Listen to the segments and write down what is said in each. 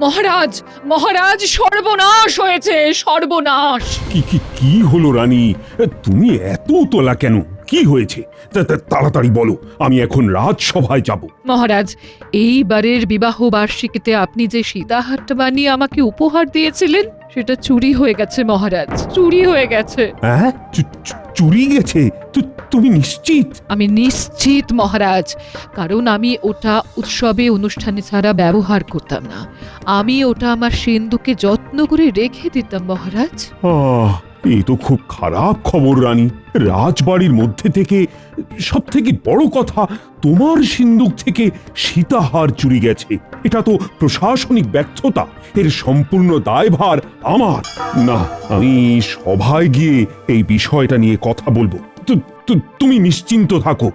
মহারাজ, মহারাজ, সর্বনাশ হয়েছে, সর্বনাশ। কি কি কি হলো রানী? তুমি এত তোলা কেন? কি হয়েছে? তাড়াতাড়ি বলো, আমি এখন রাজসভায় যাব। মহারাজ, এইবারের বিবাহ বার্ষিকীতে আপনি যে সীতাহারটা বানিয়ে আমাকে উপহার দিয়েছিলেন সেটা চুরি হয়ে গেছে মহারাজ, চুরি হয়ে গেছে। হ্যাঁ, চুরি গেছে? তুমি নিশ্চিত? আমি নিশ্চিত মহারাজ, কারণ আমি ওটা উৎসবে অনুষ্ঠানে ছাড়া ব্যবহার করতাম না। আমি ওটা আমার সিন্ধুকে যত্ন করে রেখে দিতাম মহারাজ। এ তো খুব খারাপ খবর রানী। রাজবাড়ির মধ্যে থেকে সব থেকে বড় কথা, তোমার সিন্দুক থেকে সীতাহার চুরি গেছে। এটা তো প্রশাসনিক ব্যর্থতা। এর সম্পূর্ণ দায়ভার আমার। না, আমি সভায় গিয়ে এই বিষয়টা নিয়ে কথা বলবো। তুমি নিশ্চিন্ত থাকো।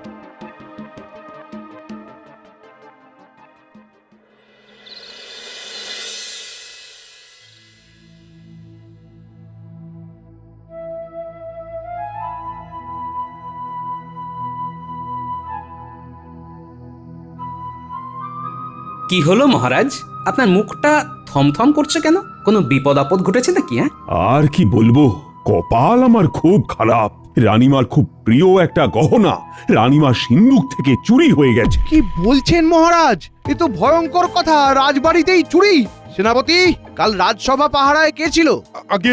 কি হলো মহারাজ, আপনার মুখটা থমথম করছে কেন? কোনো বিপদ আপদ ঘটেছে নাকি? হ্যাঁ, আর কি বলবো, কপাল আমার খুব খারাপ। রানীমার খুব প্রিয় একটা গহনা রানীমার সিন্দুক থেকে চুরি হয়ে গেছে। কি বলছেন মহারাজ? এ তো ভয়ঙ্কর কথা, রাজবাড়িতেই চুরি। সেনাপতি, কাল রাজসভা পাহারায় কে ছিল? আগে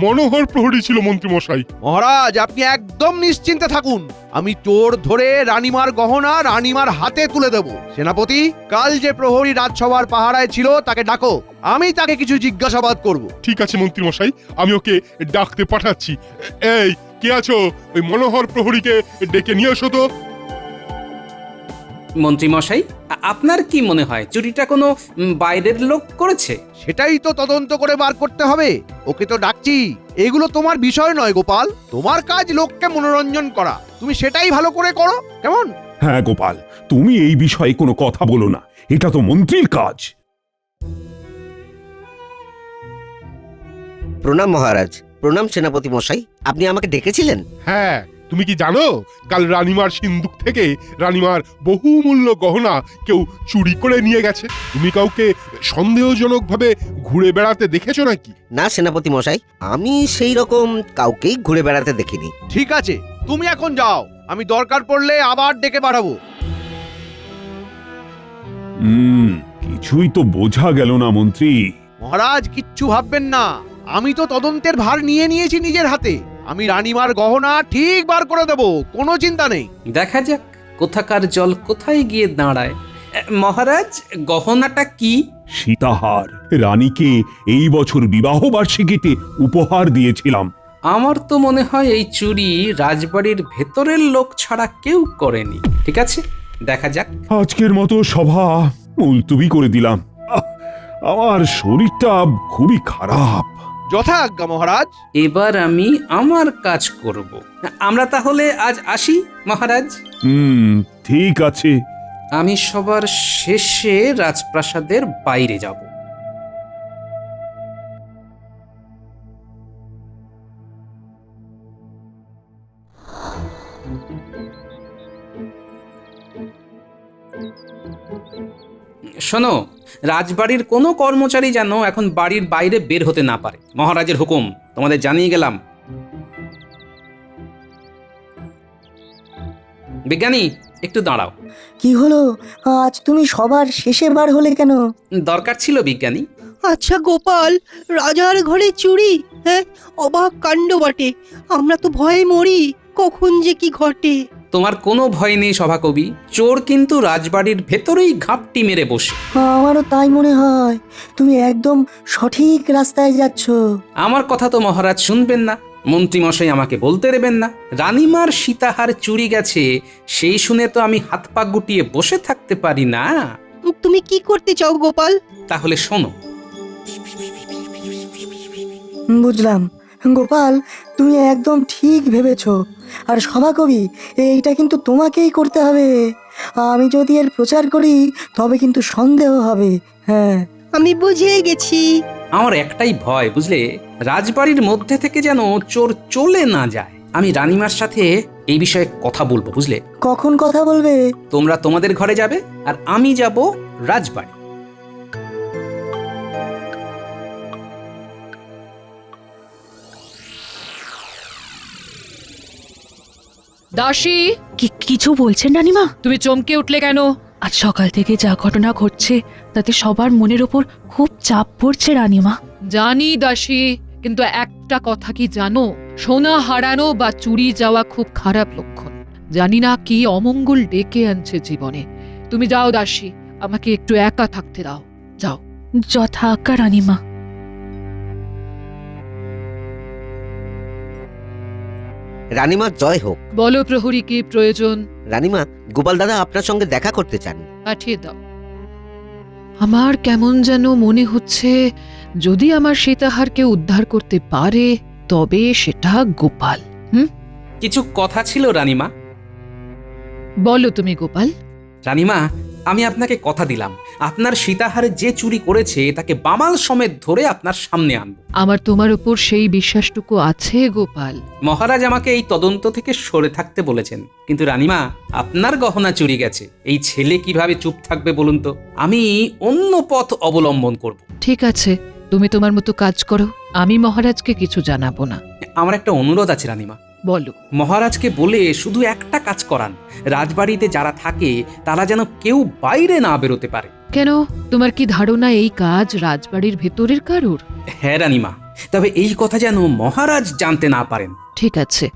মনোহর প্রহরী ছিল মন্ত্রী মশাই। মহারাজ, আপনি একদম নিশ্চিন্তে থাকুন। আমি চোর ধরে রানীমার গহনা রানীমার হাতে তুলে দেব। সেনাপতি, কাল যে প্রহরী রাজসভার পাহারায় ছিল তাকে ডাকো, আমি তাকে কিছু জিজ্ঞাসাবাদ করব। ঠিক আছে মন্ত্রী মশাই, আমি ওকে ডাকতে পাঠাচ্ছি। এই, কে আছো? ওই মনোহর প্রহরীকে ডেকে নিয়ে এসো তো। মন্ত্রী মশাই, আপনার কি মনে হয় চুরিটা কোনো বাইরের লোক করেছে? সেটাই তো তদন্ত করে বার করতে হবে। ওকে তো ডাকছি। এগুলো তোমার বিষয় নয় গোপাল, তোমার কাজ লোককে মনোরঞ্জন করা। তুমি সেটাই ভালো করে করো, কেমন? হ্যাঁ গোপাল, তুমি এই বিষয়ে কোনো কথা বলো না, এটা তো মন্ত্রীর কাজ। প্রণাম মহারাজ। প্রণাম সেনাপতি মশাই, আপনি আমাকে ডেকেছিলেন? হ্যাঁ, তুমি কি জানো কাল রানীমার সিন্দুক থেকে রানীমার বহুমূল্য গহনা কেউ চুরি করে নিয়ে গেছে? তুমি কাউকে সন্দেহজনকভাবে ঘুরে বেড়াতে দেখেছো নাকি? না সেনাপতি মশাই, আমি সেই রকম কাউকেই ঘুরে বেড়াতে দেখিনি। ঠিক আছে, তুমি এখন যাও, আমি দরকার পড়লে আবার ডেকে পাঠাবো। কিছুই তো বোঝা গেল না মন্ত্রী। মহারাজ, কিচ্ছু ভাববেন না, আমি তো তদন্তের ভার নিয়ে নিয়েছি নিজের হাতে। আমি রানীমার গহনা ঠিক বার করে দেব, কোনো চিন্তা নেই। দেখা যাক কোথাকার জল কোথায় গিয়ে দাঁড়ায়। মহারাজ, গহনাটা কি? সীতাহার, রানীকে এই বছর বিবাহ বার্ষিকীতে উপহার দিয়েছিলাম। আমার তো মনে হয় এই চুরি রাজবাড়ির ভেতরের লোক ছাড়া কেউ করেনি। ঠিক আছে, দেখা যাক। আজকের মতো সভা মুলতুবি করে দিলাম। আমার শরীরটা খুবই খারাপ। যথাজ্ঞা মহারাজ। এবার আমি আমার কাজ করব। আমরা তাহলে আজ আসি মহারাজ। ঠিক আছে। আমি সবার শেষে রাজপ্রাসাদের বাইরে যাব। শোনো, রাজবাড়ির কোনো কর্মচারী যেন এখন বাড়ির বাইরে বের হতে না পারে। মহারাজের হুকুম, তোমাদের জানিয়ে গেলাম। বিজ্ঞানী, একটু দাঁড়াও। কি হলো? আজ তুমি সবার শেষে বার হলে কেন? দরকার ছিল বিজ্ঞানী। আচ্ছা গোপাল, রাজার ঘরে চুরি? হ্যাঁ, অবাক কাণ্ড বটে। আমরা তো ভয়ে মরি, কখন যে কি ঘটে। তোমার কোনো ভয় নেই সভাকবি, চোর কিন্তু রাজবাড়ির ভেতরেই ঘাপটি মেরে বসে। আমারও তাই মনে হয়। তুমি একদম সঠিক রাস্তায় যাচ্ছ। আমার কথা তো মহারাজ শুনবেন না, মন্ত্রীমশাই আমাকে বলতে দেবেন না। রানীমার সীতাহার চুরি গেছে সেই শুনে তো আমি হাত পা গুটিয়ে বসে থাকতে পারি না। তুমি কি করতে চাও গোপাল? তাহলে শোনো। বুঝলাম গোপাল, তুমি একদম ঠিক ভেবেছ। আর সভাকবি, এইটা কিন্তু তোমাকেই করতে হবে। আমি যদি এর প্রচার করি তবে কিন্তু সন্দেহ হবে। হ্যাঁ, আমি বুঝে গেছি। আমার একটাই ভয়, বুঝলে, রাজবাড়ির মধ্যে থেকে যেন চোর চলে না যায়। আমি রানীমার সাথে এই বিষয়ে কথা বলবো, বুঝলে। কখন কথা বলবে? তোমরা তোমাদের ঘরে যাবে আর আমি যাব রাজবাড়ি। দাসী, কিছু বলছেন রানীমা? তুমি চমকে উঠলে কেন? আজ সকাল থেকে যা ঘটনা ঘটছে তাতে সবার মনের ওপর খুব চাপ পড়ছে রানীমা। জানি দাসী, কিন্তু একটা কথা কি জানো, সোনা হারানো বা চুরি যাওয়া খুব খারাপ লক্ষণ। জানি না কি অমঙ্গল ডেকে আনছে জীবনে। তুমি যাও দাসী, আমাকে একটু একা থাকতে দাও, যাও। যথা আজ্ঞা রানীমা। রানীমার জয় হোক। বলো প্রহরী, কি প্রয়োজন? রানীমা, গোপাল দাদা আপনার সঙ্গে দেখা করতে চান। পাঠিয়ে দাও। আমার কেমন যেন মনে হচ্ছে, যদি আমার সীতাহারকে উদ্ধার করতে পারে তবে সেটা গোপাল। কিছু কথা ছিল রানীমা। বলো তুমি গোপাল। রানীমা, আমি আপনাকে কথা দিলাম, আপনার সীতাহার যে চুরি করেছে তাকে বামাল সমেত ধরে আপনার সামনে আনব। আমার তোমার উপর সেই বিশ্বাসটুকু আছে গোপাল। মহারাজ আমাকে এই তদন্ত থেকে সরে থাকতে বলেছেন, কিন্তু রানীমা, আপনার গহনা চুরি গেছে, এই ছেলে কিভাবে চুপ থাকবে বলুন তো? আমি অন্য পথ অবলম্বন করব। ঠিক আছে, তুমি তোমার মতো কাজ করো, আমি মহারাজকে কিছু জানাবো না। আমার একটা অনুরোধ আছে রানীমা। বলো। মহারাজকে বলে শুধু একটা কাজ করান, রাজবাড়িতে যারা থাকে তারা যেন কেউ বাইরে না বেরোতে পারে। কেন, তোমার কি ধারণা এই কাজ রাজবাড়ির ভেতরের কারোর? হ্যাঁ রানীমা, তবে এই কথা যেন মহারাজ জানতে না পারেন। ঠিক আছে,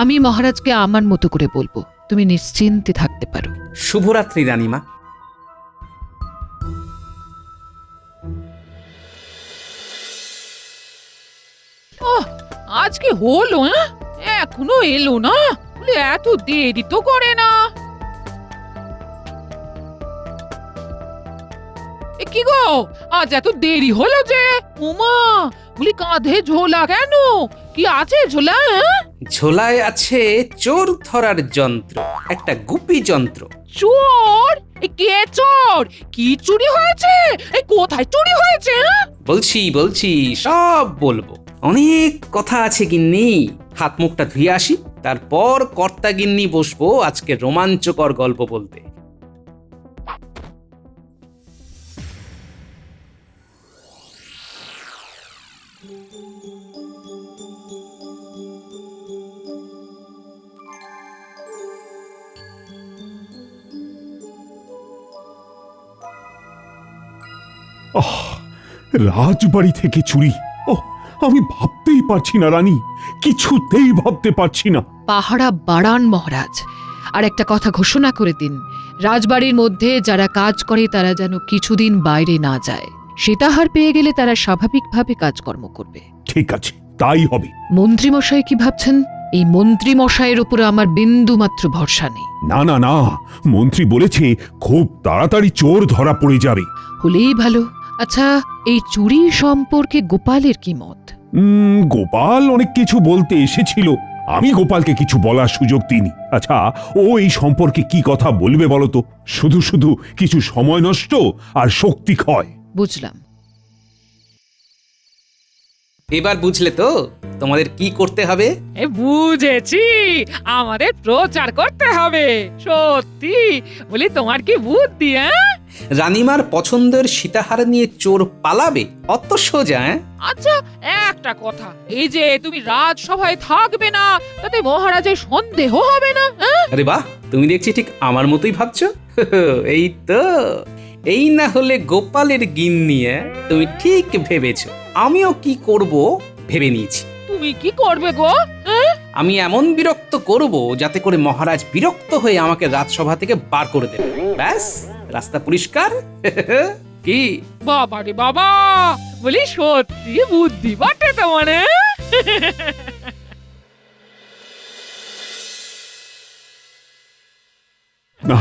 আমি মহারাজকে আমার মতো করে বলবো, তুমি নিশ্চিন্তে থাকতে পারো। শুভরাত্রি রানীমা। আজকে হলো, এখনো এলো না? এত দেরি তো করে না। কি গো, আজ এত দেরি হলো যে? উমা, বলি কাঁধে ঝোলা কেন? কি আছে ঝোলা? ঝোলায় আছে চোর ধরার যন্ত্র, একটা গুপি যন্ত্র। চোর? কে চোর? কি চুরি হয়েছে? কোথায় চুরি হয়েছে? বলছি সব বলবো। অনেক কথা আছে গিন্নি, হাত মুখটা ধুয়ে আসি, তারপর কর্তা গিন্নি বসবো আজকে রোমাঞ্চকর গল্প বলতে। আহ, রাজবাড়ি থেকে চুরি! ওহ, আমি ভাবতেই পারছি না রানী, কিছুতেই ভাবতে পারছি না। পাহারা বাড়ান মহারাজ, আর একটা কথা ঘোষণা করে দিন, রাজবাড়ির মধ্যে যারা কাজ করে তারা যেন কিছুদিন বাইরে না যায়। সীতাহার পেয়ে গেলে তারা স্বাভাবিকভাবে কাজকর্ম করবে। ঠিক আছে, তাই হবে। মন্ত্রী মশাই কি ভাবছেন? এই মন্ত্রী মশাইয়ের উপরে আমার বিন্দু মাত্র ভরসা নেই। না না না, মন্ত্রী বলেছে খুব তাড়াতাড়ি চোর ধরা পড়ে যাবে। হলেই ভালো। আচ্ছা, এই চুরি সম্পর্কে গোপালের কি মত? গোপাল অনেক কিছু বলতে এসেছিল, আমি গোপালকে কিছু বলার সুযোগ দিইনি। আচ্ছা, ও এই সম্পর্কে কি কথা বলবে বলতো? শুধু শুধু কিছু সময় নষ্ট আর শক্তি ক্ষয়। বুঝলাম। এবার বুঝলে তো তোমাদের কি করতে হবে? বুঝেছি, আমাদের প্রচার করতে হবে। সত্যি বলি, তোমার কি বুদ্ধি! রানীমার পছন্দের সীতাহার নিয়ে চোর পালাবে, অত সোজা? আচ্ছা, একটা কথা, এই যে তুমি রাজসভায় থাকবে না, তাতে মহারাজের সন্দেহ হবে না? আরে বাহ, তুমি দেখছি ঠিক আমার মতোই ভাবছো। এই তো, এই না হলে গোপালের গিন্নি। তুমি ঠিক ভেবেছো। আমিও কি করব ভেবে নিয়েছি। তুমি কি করবে গো? আমি এমন বিরক্ত করব যাতে করে মহারাজ বিরক্ত হয়ে আমাকে রাজসভা থেকে বার করে দেবে। ব্যাস, রাস্তা পরিষ্কার। কি বাবা রে বাবা, বলি সত্যি বুদ্ধি বটে তোমার। না,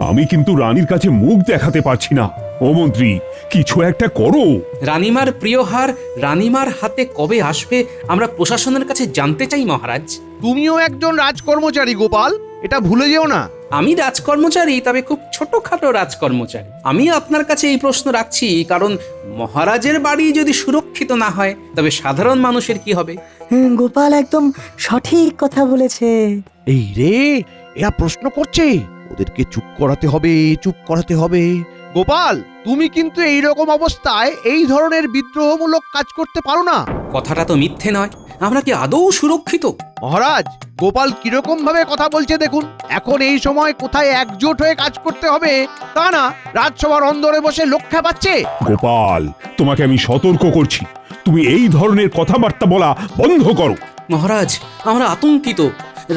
আমি কিন্তু রানীর কাছে মুখ দেখাতে পারছি না। ও মন্ত্রী, কিছু একটা করো। রানীমার প্রিয় হার রানীমার হাতে কবে আসবে আমরা প্রশাসনের কাছে জানতে চাই মহারাজ। তুমিও একজন রাজকর্মচারী গোপাল, এটা ভুলে যেও না। আমি রাজকর্মচারী, তবে খুব ছোটখাটো রাজকর্মচারী। আমি আপনার কাছে এই প্রশ্ন রাখছি কারণ মহারাজের বাড়ি যদি সুরক্ষিত না হয় তবে সাধারণ মানুষের কি হবে? গোপাল একদম সঠিক কথা বলেছে। এই রে, এরা প্রশ্ন করছে, ওদেরকে চুপ করাতে হবে, চুপ করাতে হবে। গোপাল, তুমি কিন্তু এই রকম অবস্থায় এই ধরনের বিদ্রোহমূলক কাজ করতে পারো না। কথাটা তো মিথ্যে নয়। আমরা কি আদৌ সুরক্ষিত? মহারাজ, গোপাল কিরকম ভাবে কথা বলছে দেখুন। এখন এই সময় কোথায় একজোট হয়ে কাজ করতে হবে তা না, রাজসভার অন্দরে বসে লক্ষ্য পাচ্ছে। গোপাল, তোমাকে আমি সতর্ক করছি, তুমি এই ধরনের কথাবার্তা বলা বন্ধ করো। মহারাজ, আমরা আতঙ্কিত।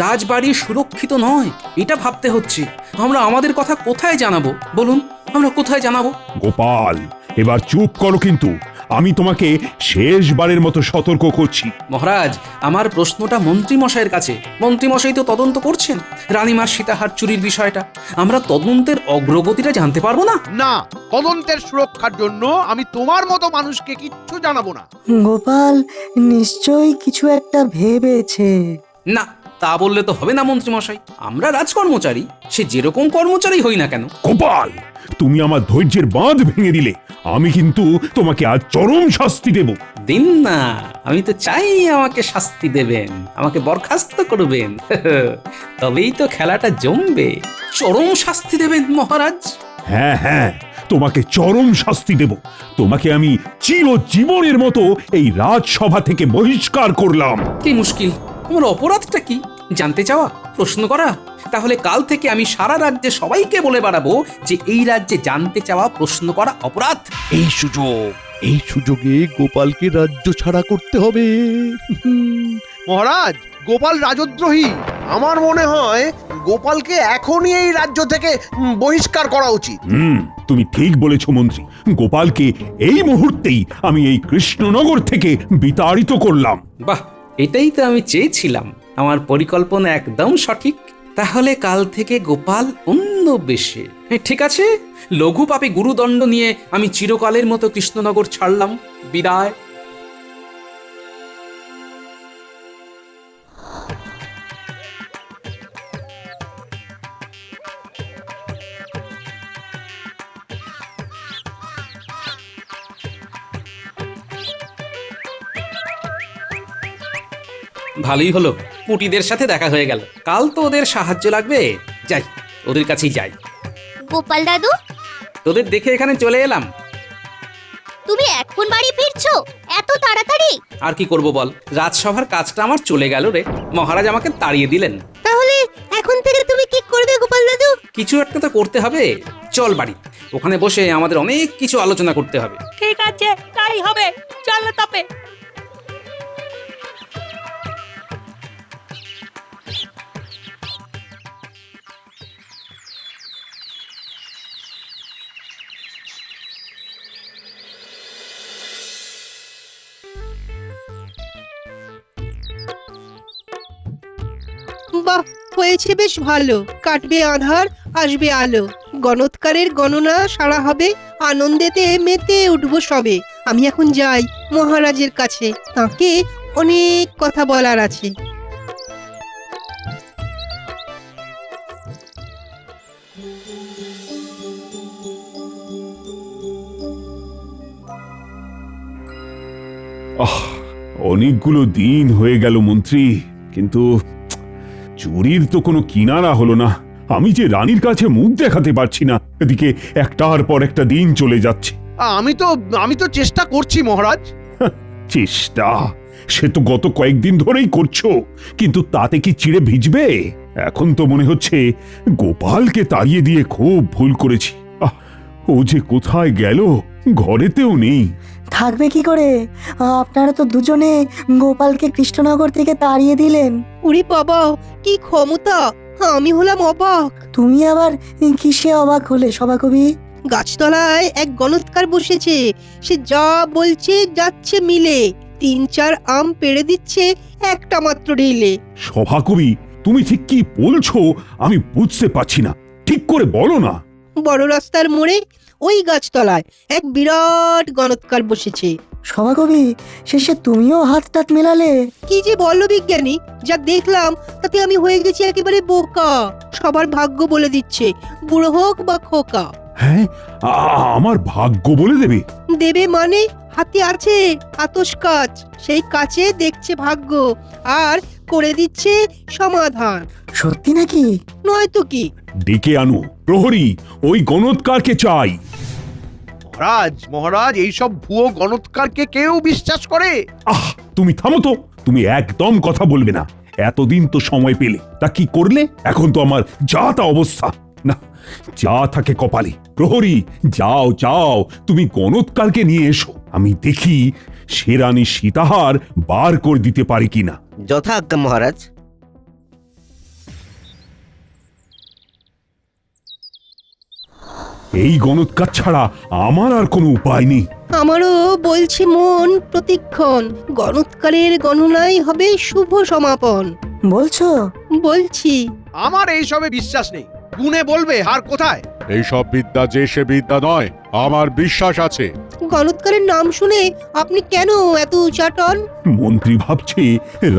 রাজবাড়ি সুরক্ষিত নয়, এটা ভাবতে হচ্ছে। আমরা আমাদের কথা কোথায় জানাবো বলুন? আমরা কোথায় জানাবো? গোপাল, এবার চুপ করো, কিন্তু আমি তোমাকে শেষবারের মতো সতর্ক করছি। মহারাজ, আমার প্রশ্নটা মন্ত্রী মশাইয়ের কাছে। মন্ত্রী মশাই তো তদন্ত করছেন রানীমার সীতাহার চুরির বিষয়টা। আমরা তদন্তের অগ্রগতিটা জানতে পারবো না? না, তদন্তের সুরক্ষার জন্য আমি তোমার মতো মানুষকে কিচ্ছু জানাবো না। গোপাল নিশ্চয়ই কিছু একটা ভেবেছে। না, তা বললে তো হবে না মন্ত্রী মশাই। আমরা রাজকর্মচারী, সে যেরকম কর্মচারী হই না কেন। গোপাল, তুমি আমার ধৈর্যের বাঁধ ভেঙে দিলে। আমি কিন্তু তোমাকে আজ চরম শাস্তি দেব। দিন না, আমি তো চাই আমাকে শাস্তি দেবেন, আমাকে বরখাস্ত করবেন। তবেই তো খেলাটা জমবে। চরম শাস্তি দেবেন মহারাজ? হ্যাঁ হ্যাঁ, তোমাকে চরম শাস্তি দেব। তোমাকে আমি চিরজীবনের মতো এই রাজসভা থেকে বহিষ্কার করলাম। কি মুশকিল, আমার অপরাধটা কি জানতে চাওয়া, প্রশ্ন করা? তাহলে কাল থেকে আমি সারা রাজ্যে সবাইকে বলে বেড়াবো যে এই রাজ্যে জানতে চাওয়া, প্রশ্ন করা অপরাধ। এই সুযোগে গোপালকে রাজ্য ছাড়া করতে হবে। মহারাজ, গোপাল রাজদ্রোহী। আমার মনে হয় গোপালকে এখনই এই রাজ্য থেকে বহিষ্কার করা উচিত। তুমি ঠিক বলেছ মন্ত্রী। গোপালকে এই মুহূর্তেই আমি এই কৃষ্ণনগর থেকে বিতাড়িত করলাম। বাহ, এটাই তো আমি চেয়েছিলাম। আমার পরিকল্পনা একদম সঠিক। তাহলে কাল থেকে গোপাল অন্য বেশে। ঠিক আছে, লঘু পাপে গুরুদণ্ড নিয়ে আমি চিরকালের মতো কৃষ্ণনগর ছাড়লাম। বিদায়। ভালোই হলো, পুটিদের সাথে দেখা হয়ে গেল। কাল তো ওদের সাহায্য লাগবে। যাই, ওদের কাছেই যাই। গোপাল দাদু, তোদের দেখে এখানে চলে এলাম। তুমি এখন বাড়ি ফিরছো এত তাড়াতাড়ি? আর কি করব বল, রাজসভার কাজটা আমার চলে গেল রে। মহারাজ আমাকে তাড়িয়ে দিলেন। তাহলে এখন থেকে তুমি কি করবে গোপাল দাদু? কিছু একটা তো করতে হবে। চল বাড়ি, ওখানে বসে আমাদের অনেক কিছু আলোচনা করতে হবে। ঠিক আছে, তাই হবে। চলো তবে। বাহ, হয়েছে বেশ ভালো। কাটবে আধার, আসবে আলো। গণৎকারের গণনা সারা হবে, আনন্দেতে মেতে উঠবো সবে। আমি এখন যাই মহারাজের কাছে, তাকে অনেক কথা বলার আছে। অনেকগুলো দিন হয়ে গেল মন্ত্রী, কিন্তু চুরির তো কোনো কিনারা হলো না। আমি যে রানীর কাছে মুখ দেখাতে পারছি না, এদিকে একটার পর একটা দিন চলে যাচ্ছে। আমি তো চেষ্টা করছি মহারাজ। চেষ্টা সে তো গত কয়েকদিন ধরেই করছো, কিন্তু তাতে কি চিড়ে ভিজবে? এখন তো মনে হচ্ছে গোপালকে তাড়িয়ে দিয়ে খুব ভুল করেছি। ও যে কোথায় গেল, ঘরেতেও নেই। থাকবে কি করে? আপনারা তো দুজনে গোপালকে কৃষ্ণনগর থেকে তাড়িয়ে দিলেন। উরি বাবা, কি ক্ষমতা! আমি হলাম অবাক। তুমি আবার কিসে অবাক হলে সভাকবি? গাছতলায় এক গণৎকার বসেছে, সে যা বলছে যাচ্ছে মিলে। 3-4 আম পেড়ে দিচ্ছে একটা মাত্র ঢিলে। সভাকবি, তুমি ঠিক কি বলছো আমি বুঝতে পারছি না, ঠিক করে বলো না। বড় রাস্তার মোড়ে ওই গাছতলায় এক বিরাট গণৎকার বসেছে। সভাকবি, শেষে তুমিও হাত টাত মেলালে? কি যে বলো বিজ্ঞানী, যা দেখলাম তাতে আমি হয়ে গেছি একেবারে বোকা। সবার ভাগ্য বলে দিচ্ছে, বুড়ো হোক বা খোকা। হ্যাঁ, আমার ভাগ্য বলে দেবে? দেবে মানে হাতে আছে আতস কাচ, সেই কাছে দেখছে ভাগ্য আর করে দিচ্ছে সমাধান। সত্যি নাকি? নয় তো কি। ডেকে আনো প্রহরী, ওই গণৎকারকে চাই। মহারাজ মহারাজ এইসব ভুয়ো গণৎকারকে কেউ বিশ্বাস করে? আহ, তুমি থামো তো, তুমি একদম কথা বলবে না। এতদিন তো সময় পেলে, তা কি করলে? এখন তো আমার যা তা অবস্থা। না, যা থাকে কপালে। প্রহরী, যাও যাও, তুমি গণৎকারকে নিয়ে এসো, আমি দেখি সে রানী সীতাহার বার করে দিতে পারি কিনা। যথা আজ্ঞা মহারাজ। এই গণৎকার ছাড়া আমার আর কোনো উপায় নেই। আমারও বলছে মন প্রতিক্ষণ, গণৎকারের গণনাই হবে শুভ সমাপন। বলছো? বলছি। আমার এইসবে বিশ্বাস নেই। গুনে বলবে হার কোথায়? এইসব বিদ্যা যে সে বিদ্যা নয়, আমার বিশ্বাস আছে। গণৎকারের নাম শুনে আপনি কেন এত উচাটন? মন্ত্রী ভাবছে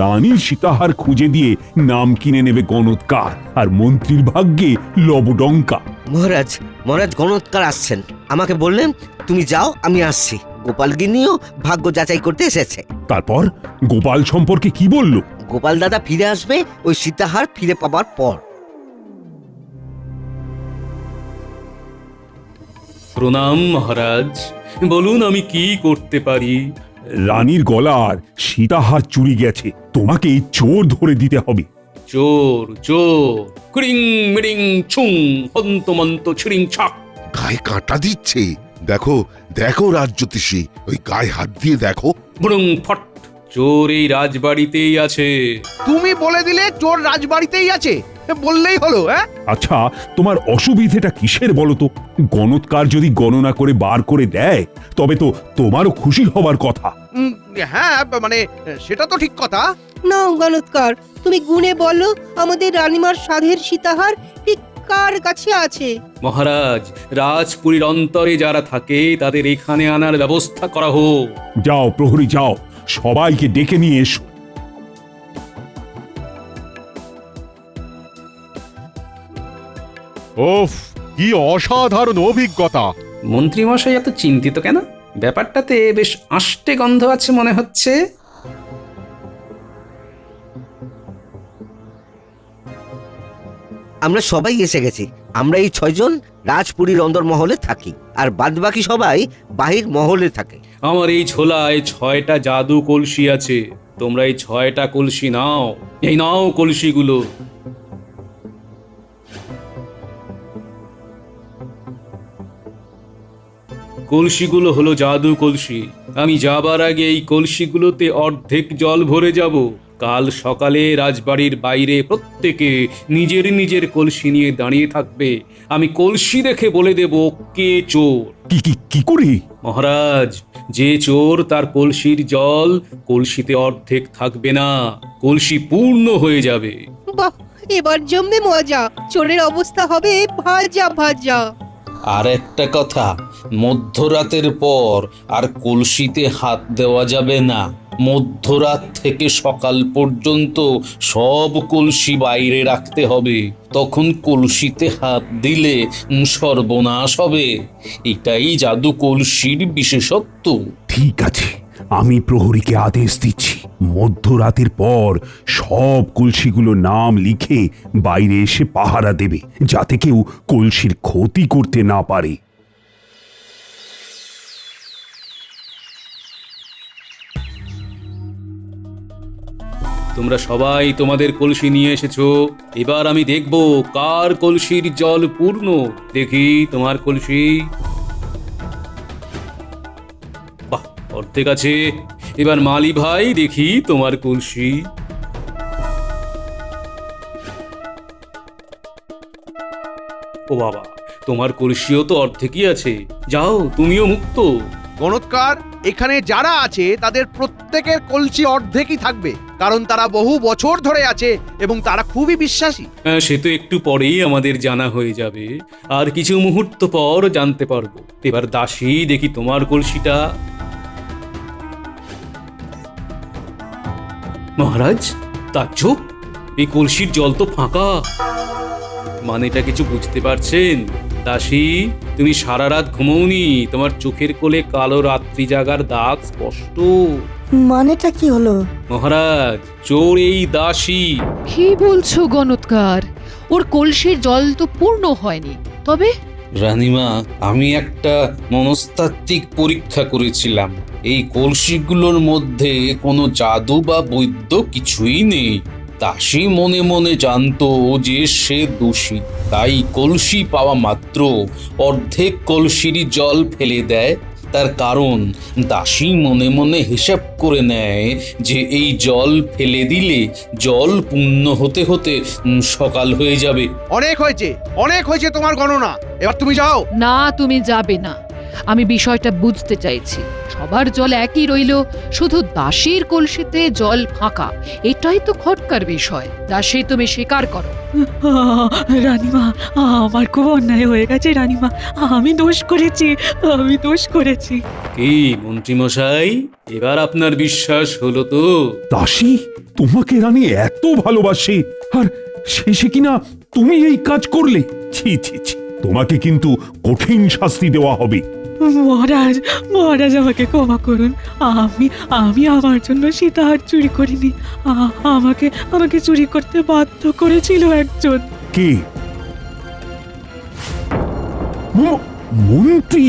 রানীর সীতাহার খুঁজে দিয়ে নাম কিনে নেবে গণৎকার, আর মন্ত্রীর ভাগ্যে লবডঙ্কা। মহারাজ মহারাজ গণৎকার আসছেন, আমাকে বললেন তুমি যাও, আমি আসছি। গোপালগিন্নিও ভাগ্য যাচাই করতে এসেছে। তারপর গোপাল সম্পর্কে কি বলল? গোপাল দাদা ফিরে আসবে ওই সীতাহার ফিরে পাবার পর। প্রণাম মহারাজ, বলুন আমি কি করতে পারি? রানীর গলার সীতাহার চুরি গেছে, তোমাকে চোর ধরে দিতে হবে। চোর চোর, ক্রিং মিরিং ছুং হন্তমন্ত ছিড়িং ছাক। গায়ে কাঁটা দিচ্ছে। দেখো দেখো রাজজ্যোতিষী, ওই গায়ে হাত দিয়ে দেখো। বুড়ুং ফট, চোর এই রাজবাড়িতেই আছে। তুমি বলে দিলে চোর রাজবাড়িতেই আছে, বললেই হলো। হ্যাঁ, আচ্ছা, তোমার অসুবিধেটা কিসের বলো তো? গণৎকার যদি গণনা করে বার করে দেয়, তবে তো তোমারও খুশি হবার কথা। হ্যাঁ, মানে সেটা তো ঠিক কথা। নাও গণৎকার, তুমি গুনে বলো আমাদের রানীমার সাধের সীতাহার ঠিক কার কাছে আছে। মহারাজ, রাজপুরীর অন্তরে যারা থাকে তাদের এখানে আনার ব্যবস্থা করা হোক। যাও প্রহরী, যাও, সবাইকে ডেকে নিয়ে এসো। ওফ, কি অসাধারণ অভিজ্ঞতা! মন্ত্রীমশাই এত চিন্তিত কেন? ব্যাপারটাতে বেশ আষ্টে গন্ধ আছে মনে হচ্ছে। আমরা সবাই এসে গেছি। আমরা এই 6 জন রাজপুরীর অন্দর মহলে থাকি, আর বাদবাকি সবাই বাহির মহলে থাকে। আমার এই ঝোলায় 6টা জাদু কলসি আছে। তোমরা এই 6টা কলসি নাও। এই নাও কলসিগুলো। কলসিগুলো হলো জাদু কলসি। আমি যাবার আগে এই কলসিগুলোতে অর্ধেক জল ভরে যাব। কাল সকালে রাজবাড়ির বাইরে প্রত্যেকে নিজের নিজের কলসি নিয়ে দাঁড়িয়ে থাকবে। আমি কলসি দেখে বলে দেব কে চোর। কি কি কি করে? মহারাজ, যে চোর তার কলসির জল কলসিতে অর্ধেক থাকবে না, কলসি পূর্ণ হয়ে যাবে। বাহ, এবার জমবে মজা। চোরের অবস্থা হবে ভাজা ভাজা। আর একটা কথা, মধ্যরাতের পর আর কলসিতে হাত দেওয়া যাবে না। মধ্যরাত থেকে সকাল পর্যন্ত সব কলসি বাইরে রাখতে হবে। তখন কলসিতে হাত দিলে সর্বনাশ হবে। এটাই জাদু কলসির বিশেষত্ব। ঠিক আছে, আমি প্রহরীকে আদেশ দিচ্ছি, মধ্যরাতের পর সব কলসিগুলোর নাম লিখে বাইরে এসে পাহারা দেবে, যাতে কেউ কলসির ক্ষতি করতে না পারে। তোমরা সবাই তোমাদের কলসি নিয়ে এসেছো। এবার আমি দেখব কার কলসির জল পূর্ণ। দেখি তোমার কলসি। বাহ, অর্ধেক আছে। এবার মালি ভাই, দেখি তোমার কলসি। ও বাবা, তোমার কলসিও তো অর্ধেকই আছে। যাও, তুমিও মুক্ত। গণৎকার, এখানে যারা আছে তাদের প্রত্যেকের কলসি অর্ধেকই থাকবে, কারণ তারা বহু বছর ধরে আছে এবং তারা খুবই বিশ্বাসী। সে তো একটু পরেই আমাদের জানা হয়ে যাবে, আর কিছু মুহূর্ত পর জানতে পারবো। এবার দাসী, দেখি তোমার কলসিটা। মহারাজ, তাজ্জব, এই কলসির জল তো ফাঁকা। মানেটা কিছু বুঝতে পারছেন? দাসী, তুমি সারা রাত ঘুমোওনি। তোমার চোখের কোলে কালো রাত্রি জাগার দাগ স্পষ্ট। মানেটা কি হলো? মহারাজ, চোর এই দাসী। কি বলছো গণৎকার? ওর কলসির জল তো পূর্ণ হয়নি, তবে রানীমা, আমি একটা মনস্তাত্ত্বিক পরীক্ষা করেছিলাম। এই কলসিগুলোর মধ্যে কোনো জাদু বা বৈদ্য কিছুই নেই। দাসী মনে মনে জানতো যে সে দোষী, তাই কলসি পাওয়া মাত্র অর্ধেক কলসিরই জল ফেলে দেয়। তার কারণ দাসী মনে মনে হিসাব করে নেয় যে এই জল ফেলে দিলে জল পূর্ণ হতে হতে সকাল হয়ে যাবে। অনেক হয়েছে তোমার গণনা, এবার তুমি যাও। না, তুমি যাবে না। আমি বিষয়টা বুঝতে চাইছি। সবার জল একই রইল, শুধু দাসীর কলসিতে জল ফাঁকা। এটাই তো খটকার বিষয়। দাসী, তুমি স্বীকার করো। রানীমা, আমার খুব অন্যায় হয়ে গেছে রানীমা। আমি দোষ করেছি। কি মন্ত্রীমশাই, এবার আপনার বিশ্বাস হলো তো? দাসী তোমাকে রানী এত ভালোবাসে, আর শেষে কিনা তুমি এই কাজ করলে? ছি ছি ছি, তোমাকে কিন্তু কঠিন শাস্তি দেওয়া হবে। মহারাজ আমাকে ক্ষমা করুন। আমি আমার জন্য সীতাহার চুরি করিনি। আমাকে চুরি করতে বাধ্য করেছিল একজন। কে? মন্ত্রী?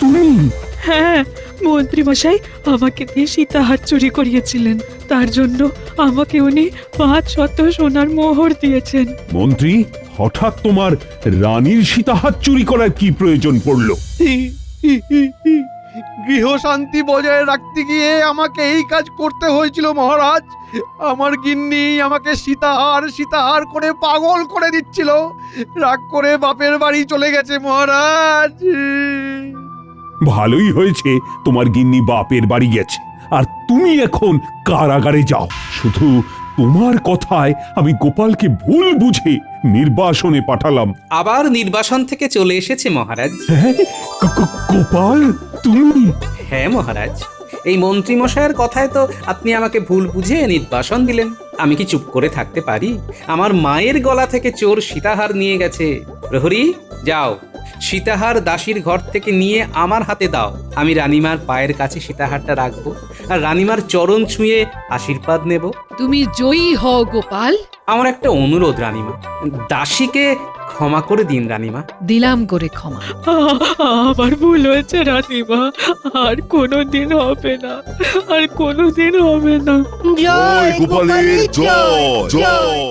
তুমি? হ্যাঁ, মন্ত্রী মশাই আমাকে দিয়ে সীতাহার চুরি করিয়েছিলেন। তার জন্য আমাকে উনি 500 সোনার মোহর দিয়েছেন। মন্ত্রী, হঠাৎ তোমার রানীর সীতাহার চুরি করার কি প্রয়োজন পড়লো? গৃহ শান্তি বজায় রাখতে গিয়ে আমাকে এই কাজ করতে হয়েছিল মহারাজ। আমার গিন্নি আমাকে সীতাহার করে পাগল করে দিচ্ছিল। রাগ করে বাপের বাড়ি চলে গেছে মহারাজ। ভালোই হয়েছে তোমার গিন্নি বাপের বাড়ি গেছে, আর তুমি এখন কারাগারে যাও। শুধু তোমার কথায় আমি গোপালকে ভুল বুঝে নির্বাসনে পাঠালাম। আবার নির্বাসন থেকে চলে এসেছে মহারাজ। হ্যাঁ? গোপাল, তুমি? হ্যাঁ মহারাজ, এই মন্ত্রী মশাইয়ের কথায় তো আপনি আমাকে ভুল বুঝে নির্বাসন দিলেন। আমি কি চুপ করে থাকতে পারি? আমার মায়ের গলা থেকে চোর সীতাহার নিয়ে গেছে। প্রহরী, যাও, সীতাহার দাসীর ঘর থেকে নিয়ে আমার হাতে দাও। আমি রানীমার পায়ের কাছে সীতাহারটা রাখবো, আর রানীমার চরণ ছুঁয়ে আশীর্বাদ নেব। তুমি জয়ী হও গোপাল। আমার একটা অনুরোধ রানীমা, দাসীকে ক্ষমা করে দিন রানীমা। দিলাম করে ক্ষমা। আমার ভুল হয়েছে রানীমা, আর কোনোদিন হবে না। জয় গোপালের জয় জয়।